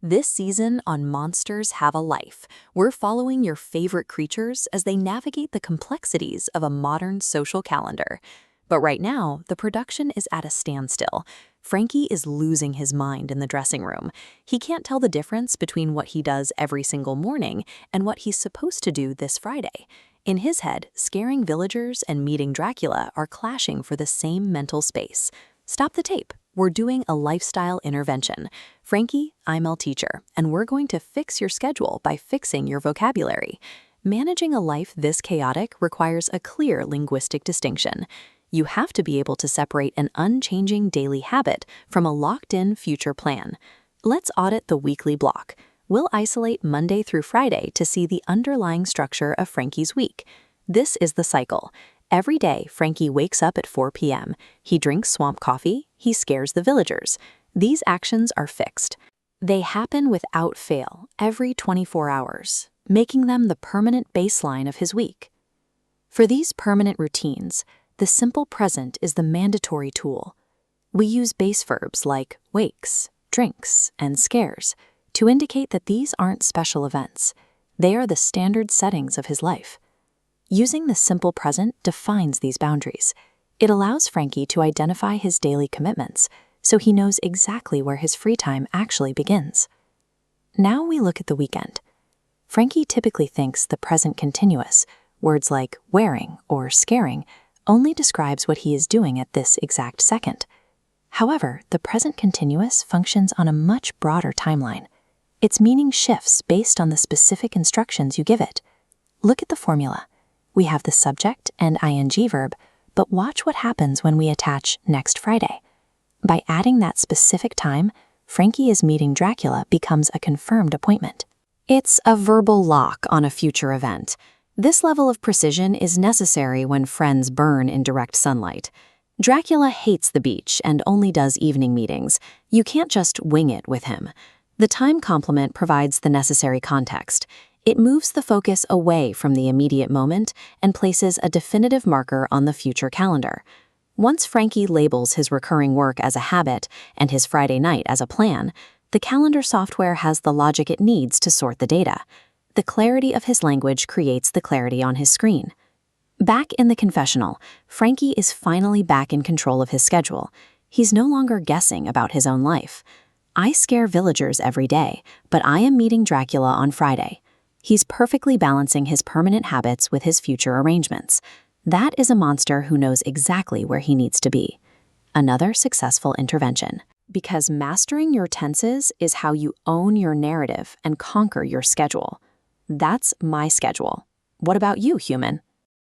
This season on Monsters Have a Life, we're following your favorite creatures as they navigate the complexities of a modern social calendar. But right now, the production is at a standstill. Frankie is losing his mind in the dressing room. He can't tell the difference between what he does every single morning and what he's supposed to do this Friday. In his head, scaring villagers and meeting Dracula are clashing for the same mental space. Stop the tape. We're doing a lifestyle intervention. Frankie, I'm a teacher, and we're going to fix your schedule by fixing your vocabulary. Managing a life this chaotic requires a clear linguistic distinction. You have to be able to separate an unchanging daily habit from a locked-in future plan. Let's audit the weekly block. We'll isolate Monday through Friday to see the underlying structure of Frankie's week. This is the cycle. Every day, Frankie wakes up at 4 p.m. He drinks swamp coffee. He scares the villagers. These actions are fixed. They happen without fail every 24 hours, making them the permanent baseline of his week. For these permanent routines, the simple present is the mandatory tool. We use base verbs like wakes, drinks, and scares to indicate that these aren't special events. They are the standard settings of his life. Using the simple present defines these boundaries. It allows Frankie to identify his daily commitments, so he knows exactly where his free time actually begins. Now we look at the weekend. Frankie typically thinks the present continuous, words like wearing or scaring, only describes what he is doing at this exact second. However, the present continuous functions on a much broader timeline. Its meaning shifts based on the specific instructions you give it. Look at the formula. We have the subject and ing verb, but watch what happens when we attach next Friday. By adding that specific time, Frankie is meeting Dracula becomes a confirmed appointment. It's a verbal lock on a future event. This level of precision is necessary when friends burn in direct sunlight. Dracula hates the beach and only does evening meetings. You can't just wing it with him. The time complement provides the necessary context. It moves the focus away from the immediate moment and places a definitive marker on the future calendar. Once Frankie labels his recurring work as a habit and his Friday night as a plan, the calendar software has the logic it needs to sort the data. The clarity of his language creates the clarity on his screen. Back in the confessional, Frankie is finally back in control of his schedule. He's no longer guessing about his own life. I scare villagers every day, but I am meeting Dracula on Friday. He's perfectly balancing his permanent habits with his future arrangements. That is a monster who knows exactly where he needs to be. Another successful intervention. Because mastering your tenses is how you own your narrative and conquer your schedule. That's my schedule. What about you, human?